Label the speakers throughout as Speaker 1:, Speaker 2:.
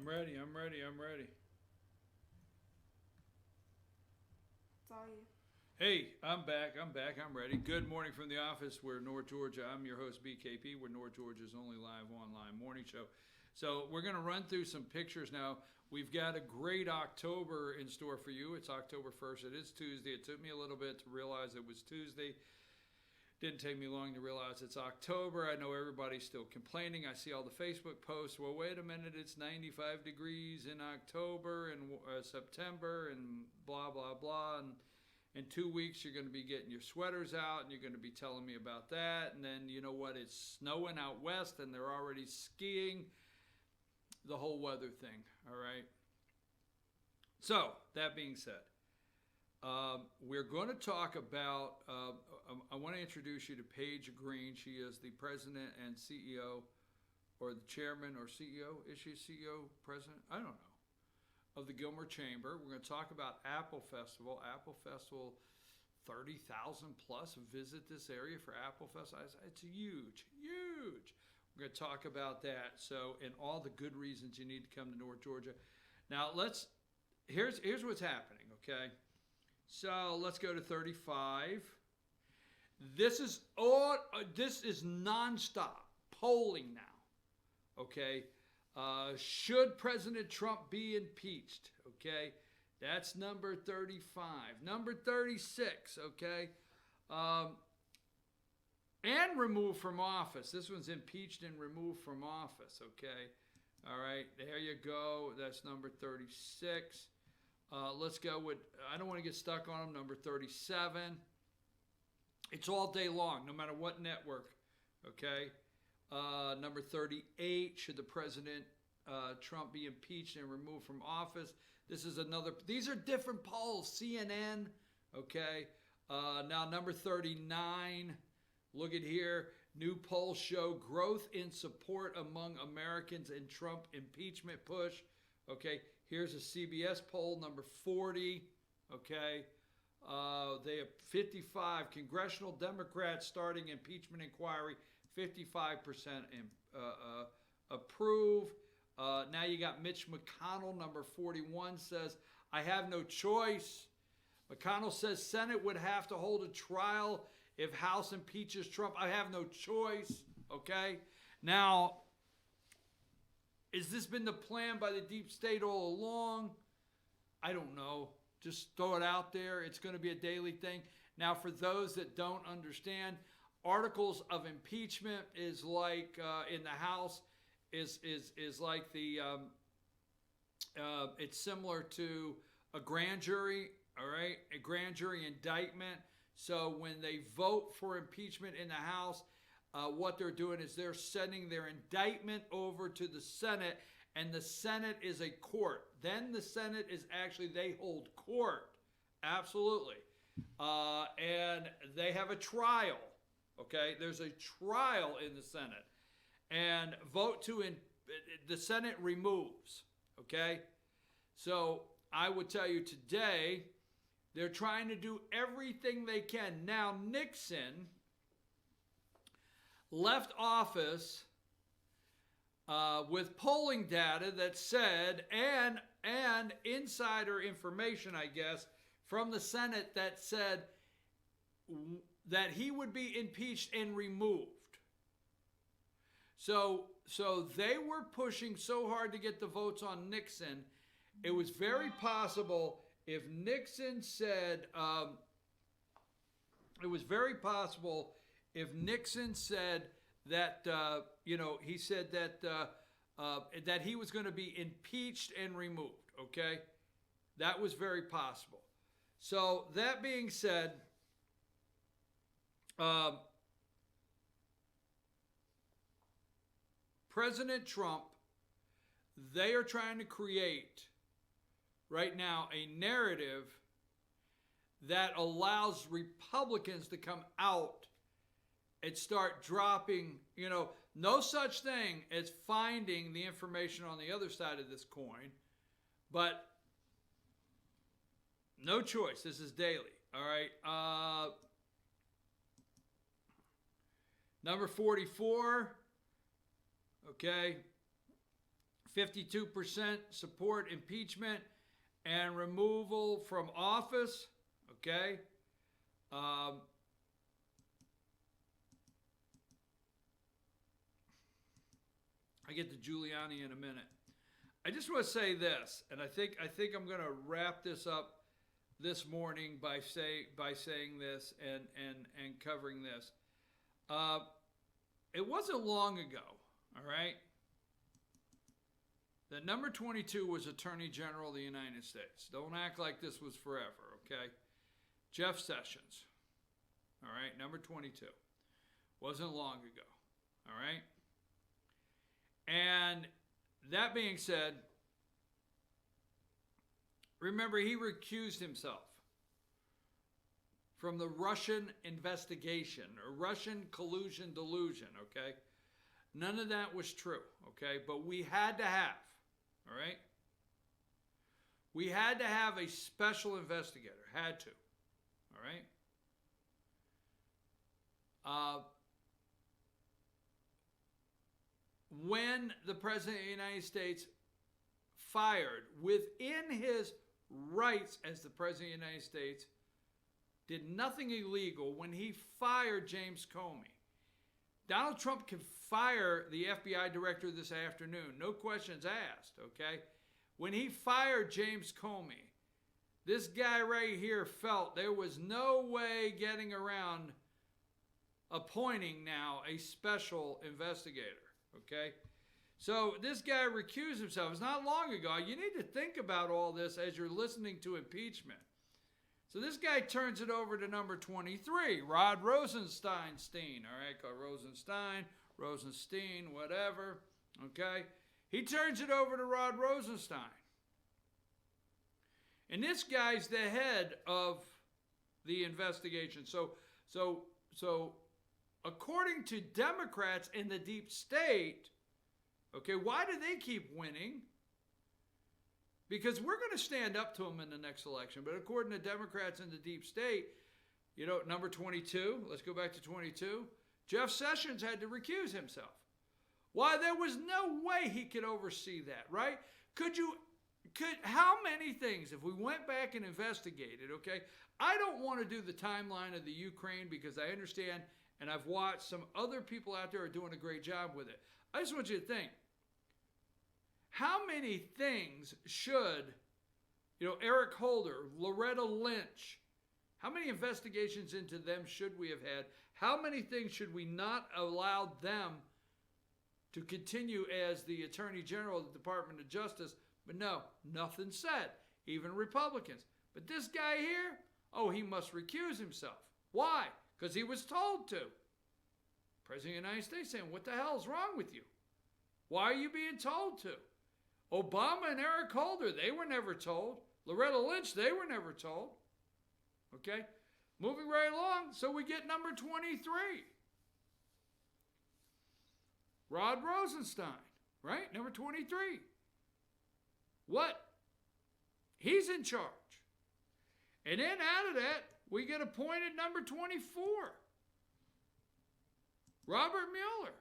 Speaker 1: I'm ready. I'm ready. I'm ready.
Speaker 2: It's all you.
Speaker 1: Hey, I'm back. I'm back. I'm ready. Good morning from the office. We're North Georgia. I'm your host, BKP. We're North Georgia's only live online morning show. So we're going to run through some pictures now. We've got a great October in store for you. It's October 1st. It is Tuesday. It took me a little bit to realize it was Tuesday. Didn't take me long to realize it's October. I know everybody's still complaining. I see all the Facebook posts. Well, wait a minute. It's 95 degrees in October and September and blah, blah, blah. And in 2 weeks, you're going to be getting your sweaters out and you're going to be telling me about that. And then, you know what? It's snowing out west and they're already skiing. The whole weather thing. All right. So, that being said, we're going to talk about, I want to introduce you to Paige Green. She is the president and CEO, or the chairman or CEO. Is she CEO, president? I don't know. Of the Gilmer Chamber. We're going to talk about Apple Festival. Apple Festival, 30,000 plus visit this area for Apple Festival. It's huge, huge. We're going to talk about that. So, and all the good reasons you need to come to North Georgia. Now, here's what's happening, okay? So let's go to 35. This is nonstop polling now. Okay, should President Trump be impeached? Okay, that's number 35. Number 36. Okay, and removed from office. This one's impeached and removed from office. Okay, all right, there you go. That's number 36. Let's go with, I don't want to get stuck on them, number 37. It's all day long, no matter what network, okay? Number 38, should the President Trump be impeached and removed from office? This is another, these are different polls, CNN, okay? Now, number 39, look at here. New polls show growth in support among Americans in Trump impeachment push, okay? Here's a CBS poll, number 40, okay? They have 55 congressional Democrats starting impeachment inquiry, 55% approve. Now you got Mitch McConnell, number 41, says, I have no choice. McConnell says Senate would have to hold a trial if House impeaches Trump. I have no choice, okay? Now, has this been the plan by the deep state all along? I don't know. Just throw it out there. It's going to be a daily thing. Now, for those that don't understand, articles of impeachment is like in the House is like the it's similar to a grand jury. All right, a grand jury indictment. So when they vote for impeachment in the House, what they're doing is they're sending their indictment over to the Senate, and the Senate is a court. Then the Senate is actually, they hold court. Absolutely. And they have a trial. Okay? There's a trial in the Senate. And the Senate removes. Okay? So I would tell you today, they're trying to do everything they can. Now, Nixon left office with polling data that said, and insider information, I guess, from the Senate that said that he would be impeached and removed. So they were pushing so hard to get the votes on Nixon. It was very possible if Nixon said, that, he said that he was going to be impeached and removed, okay? That was very possible. So that being said, President Trump, they are trying to create right now a narrative that allows Republicans to come out and start dropping, no such thing as finding the information on the other side of this coin, but no choice. This is daily. All right. Number 44. Okay. 52% support impeachment and removal from office. Okay. I get to Giuliani in a minute. I just want to say this, and I think I'm going to wrap this up this morning by saying this and covering this. It wasn't long ago, all right, that number 22 was Attorney General of the United States. Don't act like this was forever, okay? Jeff Sessions, all right, number 22. Wasn't long ago, all right? And that being said, remember, he recused himself from the Russian investigation or Russian collusion delusion, okay? None of that was true, okay? But we had to have, all right? We had to have a special investigator, had to, all right? When the President of the United States fired within his rights as the President of the United States, did nothing illegal when he fired James Comey. Donald Trump can fire the FBI director this afternoon, no questions asked, okay? When he fired James Comey, this guy right here felt there was no way getting around appointing now a special investigator, okay? So this guy recused himself. It's not long ago. You need to think about all this as you're listening to impeachment. So this guy turns it over to number 23, Rod Rosenstein, all right, called Rosenstein, whatever, okay? He turns it over to Rod Rosenstein. And this guy's the head of the investigation. So according to Democrats in the deep state, okay, why do they keep winning? Because we're going to stand up to them in the next election. But according to Democrats in the deep state, you know, number 22, let's go back to 22, Jeff Sessions had to recuse himself. Why? There was no way he could oversee that, right? How many things, if we went back and investigated, okay? I don't want to do the timeline of the Ukraine because I understand, and I've watched some other people out there are doing a great job with it. I just want you to think, how many things should, Eric Holder, Loretta Lynch, how many investigations into them should we have had? How many things should we not allow them to continue as the Attorney General of the Department of Justice? But no, nothing said, even Republicans. But this guy here, oh, he must recuse himself. Why? Because he was told to. President of the United States saying, what the hell is wrong with you? Why are you being told to? Obama and Eric Holder, they were never told. Loretta Lynch, they were never told. Okay? Moving right along, so we get number 23. Rod Rosenstein, right? Number 23. What? He's in charge. And then out of that, we get appointed number 24. Robert Mueller.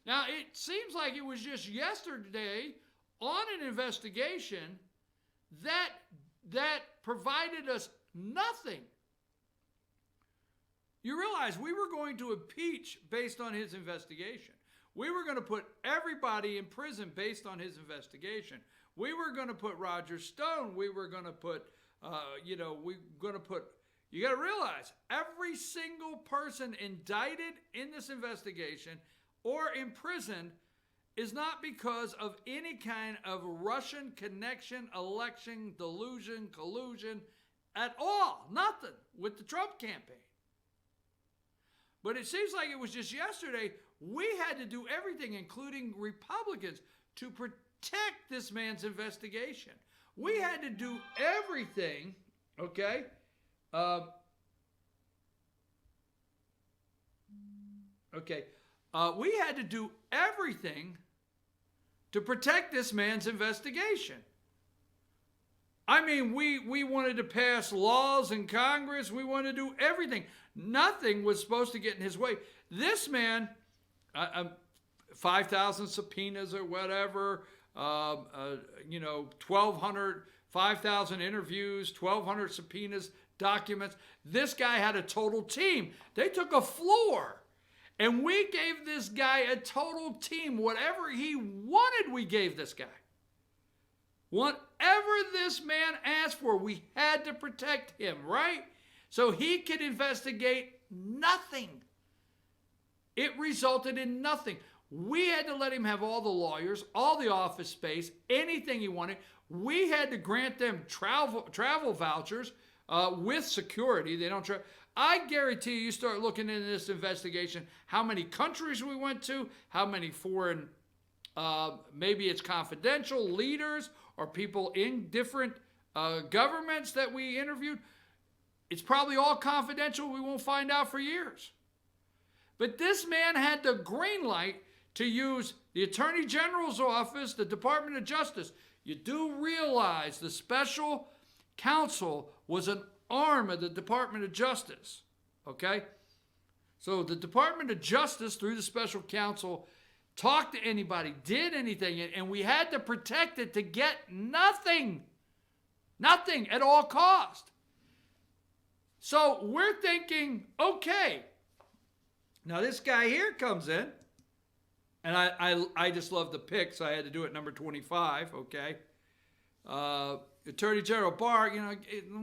Speaker 1: Now, it seems like it was just yesterday on an investigation that provided us nothing. You realize we were going to impeach based on his investigation. We were going to put everybody in prison based on his investigation. We were going to put Roger Stone. We were going to put, you got to realize every single person indicted in this investigation or imprisoned is not because of any kind of Russian connection, election, delusion, collusion at all. Nothing with the Trump campaign. But it seems like it was just yesterday, we had to do everything, including Republicans, to protect this man's investigation. We had to do everything, okay? We had to do everything to protect this man's investigation. I mean, we wanted to pass laws in Congress. We wanted to do everything. Nothing was supposed to get in his way. This man, 5,000 subpoenas or whatever, 1,200, 5,000 interviews, 1,200 subpoenas, documents. This guy had a total team. They took a floor. And we gave this guy a total team. Whatever he wanted, we gave this guy. Whatever this man asked for, we had to protect him, right? So he could investigate nothing. It resulted in nothing. We had to let him have all the lawyers, all the office space, anything he wanted. We had to grant them travel vouchers with security. They don't travel. I guarantee you start looking into this investigation, how many countries we went to, how many foreign, maybe it's confidential, leaders or people in different governments that we interviewed. It's probably all confidential. We won't find out for years. But this man had the green light to use the Attorney General's office, the Department of Justice. You do realize the special counsel was an arm of the Department of Justice, okay? So the Department of Justice, through the special counsel, talked to anybody, did anything, and we had to protect it to get nothing at all cost. So we're thinking, okay, now this guy here comes in, and I just love the pick, so I had to do it number 25, okay? Attorney General Barr,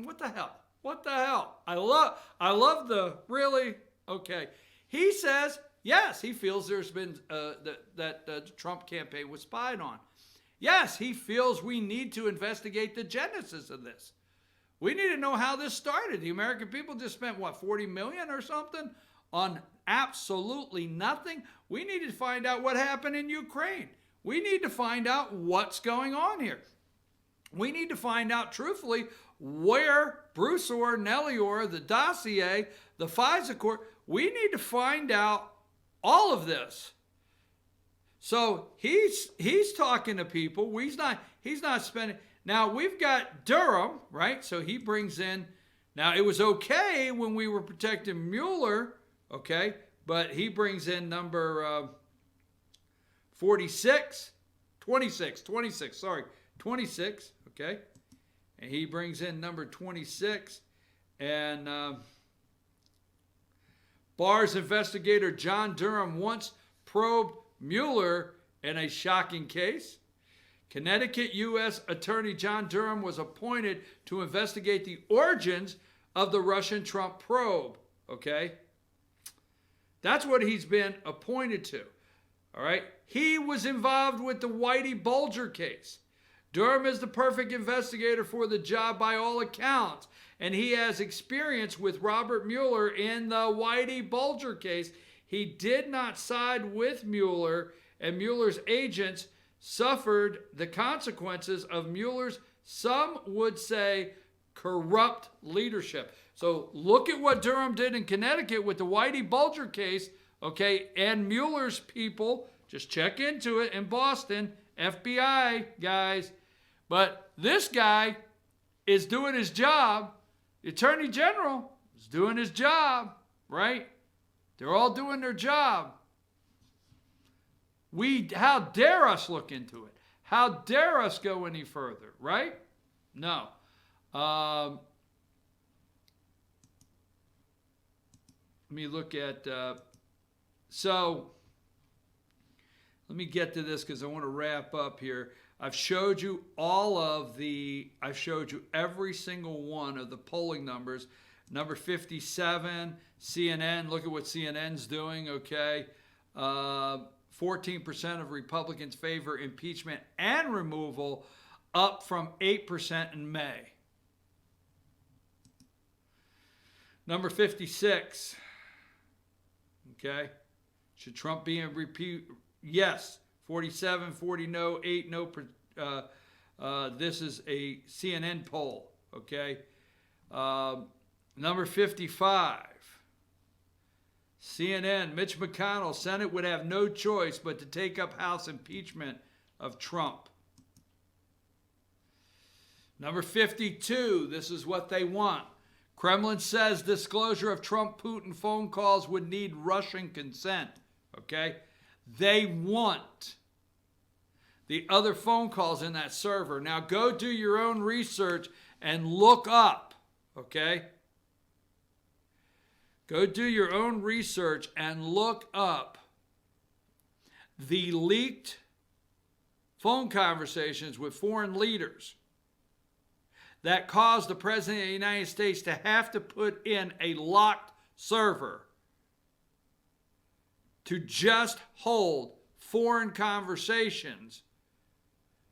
Speaker 1: what the hell? What the hell? I love the really, okay. He says, yes, he feels there's been, that the Trump campaign was spied on. Yes, he feels we need to investigate the genesis of this. We need to know how this started. The American people just spent, $40 million or something on absolutely nothing? We need to find out what happened in Ukraine. We need to find out what's going on here. We need to find out, truthfully, where Bruce Orr, Nellie Orr, the dossier, the FISA court, we need to find out all of this. So he's talking to people. He's not spending. Now we've got Durham, right? So he brings in. Now it was okay when we were protecting Mueller, okay, but he brings in number 26, okay. And he brings in number 26. And Barr's investigator John Durham once probed Mueller in a shocking case. Connecticut U.S. Attorney John Durham was appointed to investigate the origins of the Russian Trump probe. Okay? That's what he's been appointed to. All right? He was involved with the Whitey Bulger case. Durham is the perfect investigator for the job by all accounts, and he has experience with Robert Mueller in the Whitey Bulger case. He did not side with Mueller, and Mueller's agents suffered the consequences of Mueller's, some would say, corrupt leadership. So look at what Durham did in Connecticut with the Whitey Bulger case, okay, and Mueller's people. Just check into it in Boston, FBI, guys. But this guy is doing his job. The Attorney General is doing his job, right? They're all doing their job. How dare us look into it? How dare us go any further, right? No. Let me look at, so let me get to this because I want to wrap up here. I've showed you every single one of the polling numbers. Number 57, CNN, look at what CNN's doing, okay? 14% of Republicans favor impeachment and removal, up from 8% in May. Number 56, okay? Should Trump be in repeat? Yes. 47, 40 no, 8 no. This is a CNN poll, okay? Number 55, CNN, Mitch McConnell, Senate would have no choice but to take up House impeachment of Trump. Number 52, this is what they want. Kremlin says disclosure of Trump-Putin phone calls would need Russian consent, okay? They want the other phone calls in that server. Now go do your own research and look up, okay? Go do your own research and look up the leaked phone conversations with foreign leaders that caused the President of the United States to have to put in a locked server to just hold foreign conversations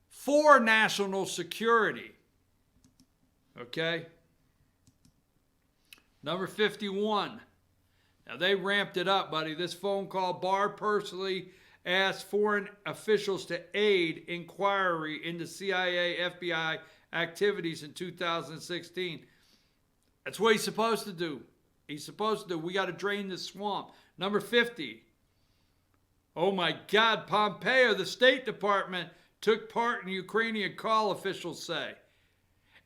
Speaker 1: for national security. Okay? Number 51. Now they ramped it up, buddy. This phone call, Barr personally asked foreign officials to aid inquiry into CIA, FBI activities in 2016. That's what he's supposed to do. He's supposed to do. We got to drain the swamp. Number 50. Oh my God, Pompeo, the State Department, took part in the Ukrainian call, officials say.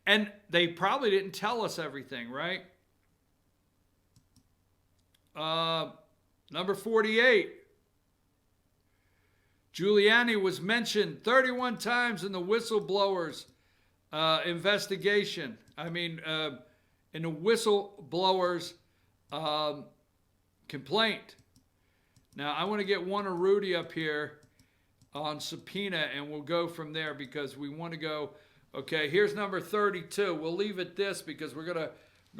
Speaker 1: And they probably didn't tell us everything, right? Number 48. Giuliani was mentioned 31 times in the whistleblowers investigation. In the whistleblowers complaint. Now, I want to get one of Rudy up here on subpoena, and we'll go from there because we want to go. Okay, here's number 32. We'll leave it this because we're gonna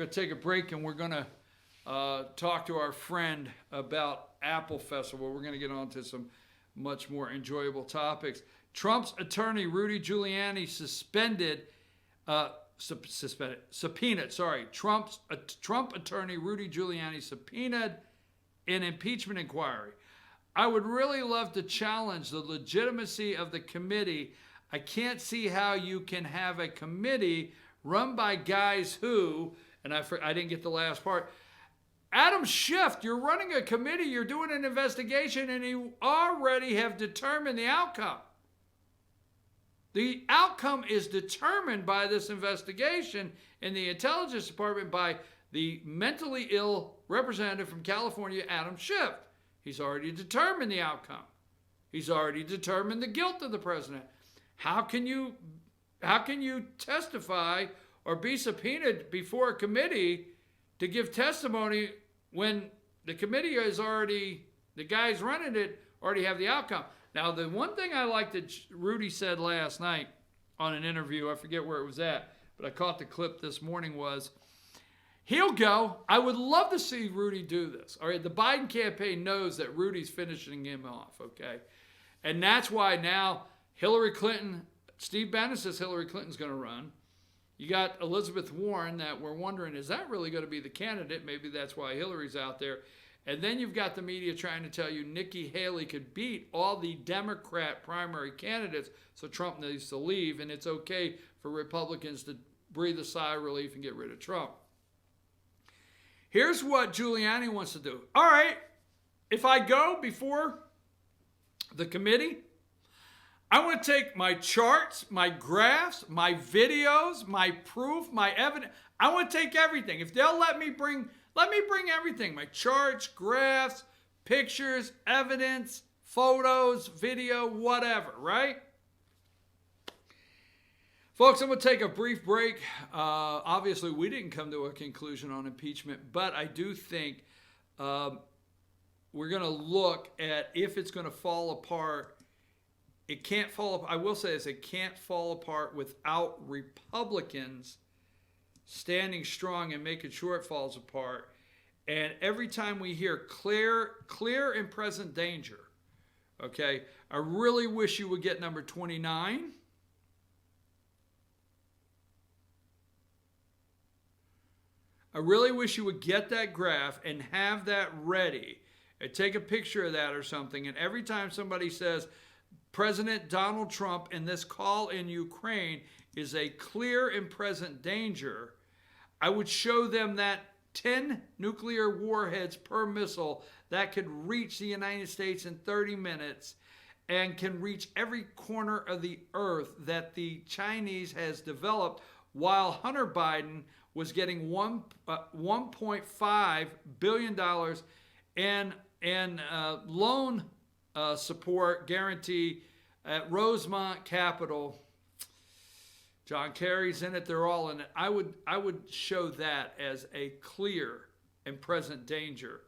Speaker 1: take a break and we're gonna talk to our friend about Apple Festival. We're gonna get on to some much more enjoyable topics. Trump's attorney Rudy Giuliani subpoenaed. Trump attorney Rudy Giuliani subpoenaed an impeachment inquiry. I would really love to challenge the legitimacy of the committee. I can't see how you can have a committee run by guys who, and I didn't get the last part, Adam Schiff, you're running a committee, you're doing an investigation, and you already have determined the outcome. The outcome is determined by this investigation in the Intelligence Department by the mentally ill representative from California, Adam Schiff. He's already determined the outcome. He's already determined the guilt of the president. How can you testify or be subpoenaed before a committee to give testimony when the committee is already, the guys running it already have the outcome? Now, the one thing I like that Rudy said last night on an interview, I forget where it was at, but I caught the clip this morning, was he'll go. I would love to see Rudy do this. All right, the Biden campaign knows that Rudy's finishing him off, okay? And that's why now Hillary Clinton, Steve Bannon says Hillary Clinton's going to run. You got Elizabeth Warren that we're wondering, is that really going to be the candidate? Maybe that's why Hillary's out there. And then you've got the media trying to tell you Nikki Haley could beat all the Democrat primary candidates, so Trump needs to leave, and it's okay for Republicans to breathe a sigh of relief and get rid of Trump. Here's what Giuliani wants to do. All right, if I go before the committee, I want to take my charts, my graphs, my videos, my proof, my evidence. I want to take everything. If they'll let me bring everything. My charts, graphs, pictures, evidence, photos, video, whatever, right? Folks, I'm going to take a brief break. Obviously, we didn't come to a conclusion on impeachment, but I do think we're going to look at if it's going to fall apart. It can't fall apart. I will say this, it can't fall apart without Republicans standing strong and making sure it falls apart. And every time we hear clear and present danger, okay, I really wish you would get number 29. I really wish you would get that graph and have that ready and take a picture of that or something. And every time somebody says President Donald Trump in this call in Ukraine is a clear and present danger, I would show them that 10 nuclear warheads per missile that could reach the United States in 30 minutes and can reach every corner of the earth that the Chinese has developed, while Hunter Biden was getting $1.5 billion in loan support guarantee at Rosemont Capitol. John Kerry's in it. They're all in it. I would show that as a clear and present danger.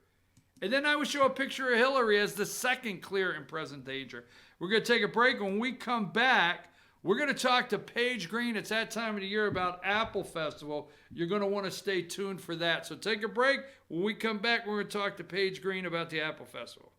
Speaker 1: And then I would show a picture of Hillary as the second clear and present danger. We're going to take a break. When we come back, we're going to talk to Paige Green. It's that time of the year about Apple Festival. You're going to want to stay tuned for that. So take a break. When we come back, we're going to talk to Paige Green about the Apple Festival.